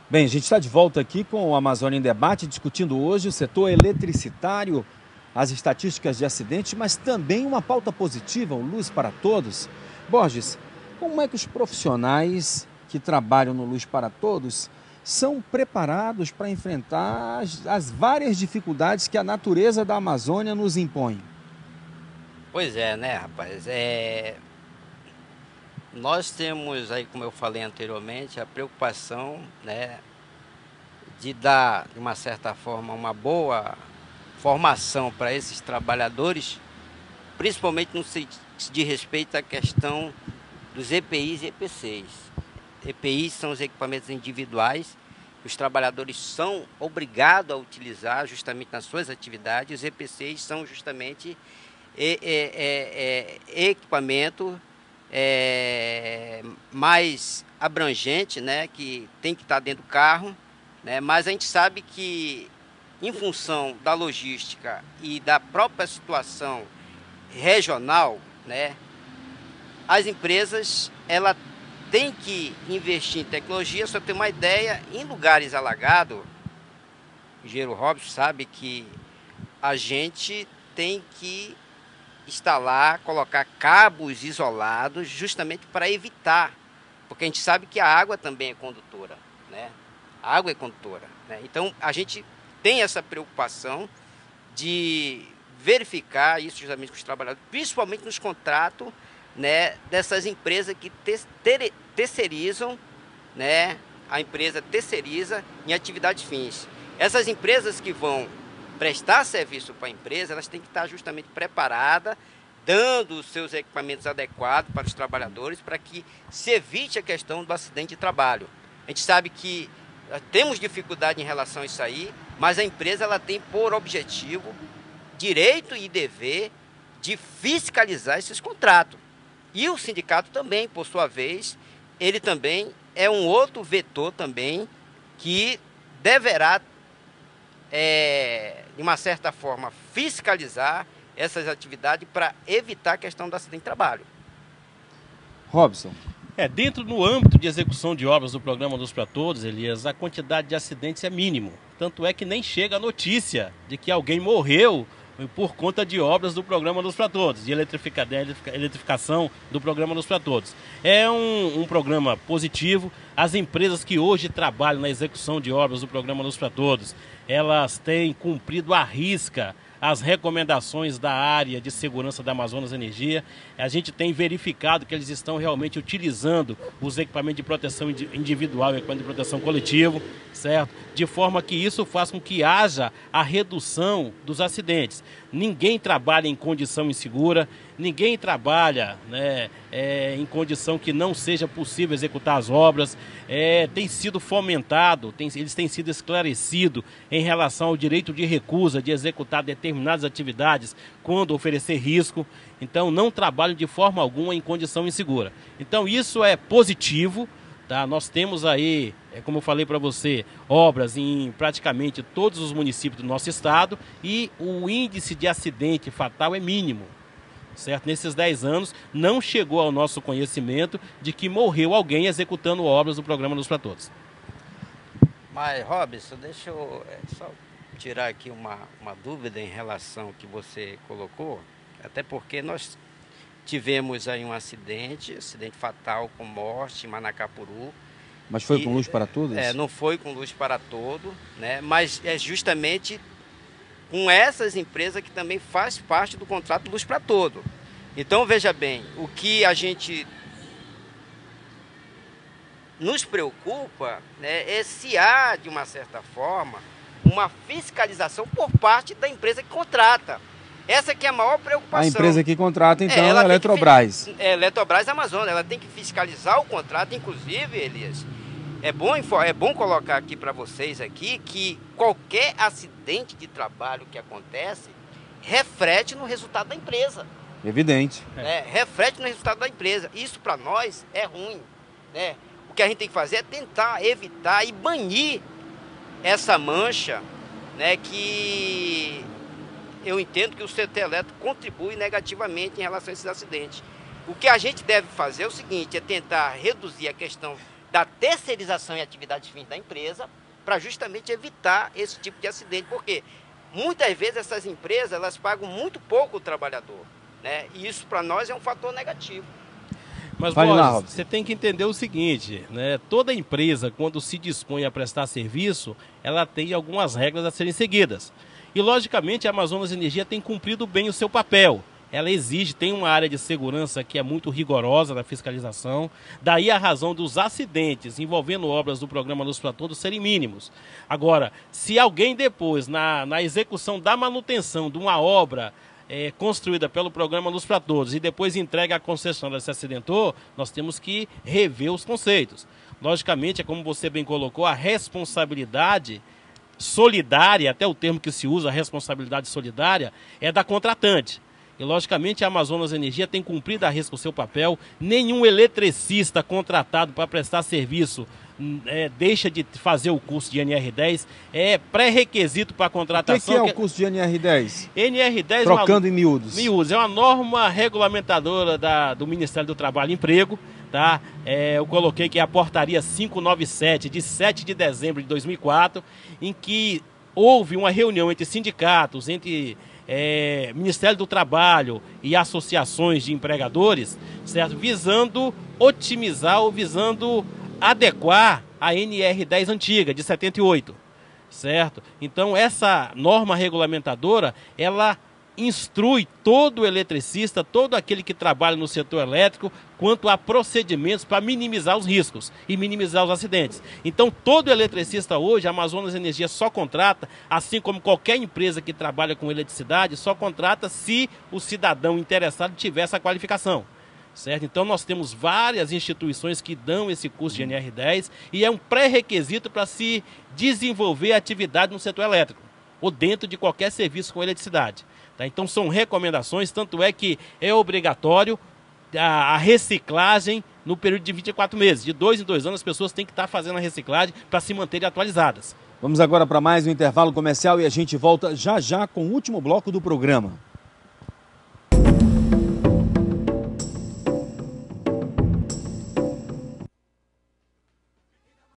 Bem, a gente está de volta aqui com o Amazônia em Debate, discutindo hoje o setor eletricitário, as estatísticas de acidentes, mas também uma pauta positiva, o Luz para Todos. Borges, como é que os profissionais que trabalham no Luz para Todos são preparados para enfrentar as várias dificuldades que a natureza da Amazônia nos impõe? Pois é, né, rapaz? Nós temos aí, como eu falei anteriormente, a preocupação, né, de dar, de uma certa forma, uma boa formação para esses trabalhadores, principalmente no que diz respeito à questão dos EPIs e EPCs. EPIs são os equipamentos individuais que os trabalhadores são obrigados a utilizar justamente nas suas atividades. Os EPCs são justamente equipamento mais abrangente, né, que tem que estar dentro do carro, né, mas a gente sabe que, em função da logística e da própria situação regional, né, as empresas ela tem que investir em tecnologia. Só ter uma ideia, em lugares alagados, o engenheiro Robson sabe que a gente tem que instalar, colocar cabos isolados justamente para evitar, porque a gente sabe que a água também é condutora, né? A água é condutora, né? Então a gente tem essa preocupação de verificar isso justamente com os trabalhadores, principalmente nos contratos, né, dessas empresas que terceirizam, né? A empresa terceiriza em atividades fins. Essas empresas que vão prestar serviço para a empresa, elas têm que estar justamente preparadas, dando os seus equipamentos adequados para os trabalhadores, para que se evite a questão do acidente de trabalho. A gente sabe que temos dificuldade em relação a isso aí, mas a empresa ela tem por objetivo, direito e dever de fiscalizar esses contratos. E o sindicato também, por sua vez, ele também é um outro vetor também que deverá de uma certa forma, fiscalizar essas atividades para evitar a questão do acidente de trabalho. Robson. Dentro do âmbito de execução de obras do programa Luz para Todos, Elias, a quantidade de acidentes é mínimo. Tanto é que nem chega a notícia de que alguém morreu por conta de obras do programa Luz para Todos, de eletrificação do programa Luz para Todos. É um programa positivo. As empresas que hoje trabalham na execução de obras do programa Luz para Todos, elas têm cumprido à risca as recomendações da área de segurança da Amazonas Energia. A gente tem verificado que eles estão realmente utilizando os equipamentos de proteção individual e equipamento de proteção coletivo, certo? De forma que isso faça com que haja a redução dos acidentes. Ninguém trabalha em condição insegura, ninguém trabalha, né, em condição que não seja possível executar as obras. Tem sido fomentado, eles têm sido esclarecidos em relação ao direito de recusa de executar determinadas atividades quando oferecer risco. Então não trabalham de forma alguma em condição insegura. Então isso é positivo. Tá? Nós temos aí, como eu falei para você, obras em praticamente todos os municípios do nosso estado e o índice de acidente fatal é mínimo, certo? Nesses 10 anos não chegou ao nosso conhecimento de que morreu alguém executando obras do programa Luz para Todos. Mas, Robson, deixa eu só tirar aqui uma dúvida em relação ao que você colocou, até porque nós tivemos aí um acidente fatal com morte em Manacapuru. Mas foi com Luz para Todos? Não foi com Luz para Todo, né? Mas é justamente com essas empresas que também faz parte do contrato Luz para Todo. Então, veja bem, o que a gente nos preocupa, né, é se há, de uma certa forma, uma fiscalização por parte da empresa que contrata. Essa que é a maior preocupação. A empresa que contrata, então, é a Eletrobras. Eletrobras Amazônia, ela tem que fiscalizar o contrato. Inclusive, Elias, é bom colocar aqui para vocês aqui que qualquer acidente de trabalho que acontece reflete no resultado da empresa. Evidente. Reflete no resultado da empresa. Isso para nós é ruim, né? O que a gente tem que fazer é tentar evitar e banir essa mancha, né, que eu entendo que o setor elétrico contribui negativamente em relação a esses acidentes. O que a gente deve fazer é o seguinte, é tentar reduzir a questão da terceirização e atividades fins da empresa, para justamente evitar esse tipo de acidente, porque muitas vezes essas empresas elas pagam muito pouco o trabalhador, né? E isso para nós é um fator negativo. Mas, Borges, você tem que entender o seguinte, né? Toda empresa, quando se dispõe a prestar serviço, ela tem algumas regras a serem seguidas. E, logicamente, a Amazonas Energia tem cumprido bem o seu papel. Ela exige, tem uma área de segurança que é muito rigorosa na fiscalização, daí a razão dos acidentes envolvendo obras do programa Luz para Todos serem mínimos. Agora, se alguém depois, na execução da manutenção de uma obra construída pelo programa Luz para Todos e depois entrega à concessionária se acidentou, nós temos que rever os conceitos. Logicamente, é como você bem colocou, a responsabilidade solidária, até o termo que se usa, a responsabilidade solidária, é da contratante. E, logicamente, a Amazonas Energia tem cumprido a risca o seu papel. Nenhum eletricista contratado para prestar serviço deixa de fazer o curso de NR10. É pré-requisito para a contratação. O que é o curso de NR10? NR10, trocando em miúdos. Miúdos, é uma norma regulamentadora do Ministério do Trabalho e Emprego. Tá? Eu coloquei que é a portaria 597, de 7 de dezembro de 2004, em que houve uma reunião entre sindicatos, entre Ministério do Trabalho e associações de empregadores, certo? Visando otimizar ou visando adequar a NR10 antiga, de 78, certo? Então, essa norma regulamentadora, ela instrui todo eletricista, todo aquele que trabalha no setor elétrico, quanto a procedimentos para minimizar os riscos e minimizar os acidentes. Então, todo eletricista hoje, a Amazonas Energia só contrata, assim como qualquer empresa que trabalha com eletricidade, só contrata se o cidadão interessado tiver essa qualificação. Certo? Então, nós temos várias instituições que dão esse curso de NR10 e é um pré-requisito para se desenvolver atividade no setor elétrico ou dentro de qualquer serviço com eletricidade. Tá? Então, são recomendações, tanto é que é obrigatório a reciclagem no período de 24 meses. De 2 em 2 anos, as pessoas têm que estar fazendo a reciclagem para se manterem atualizadas. Vamos agora para mais um intervalo comercial e a gente volta já já com o último bloco do programa.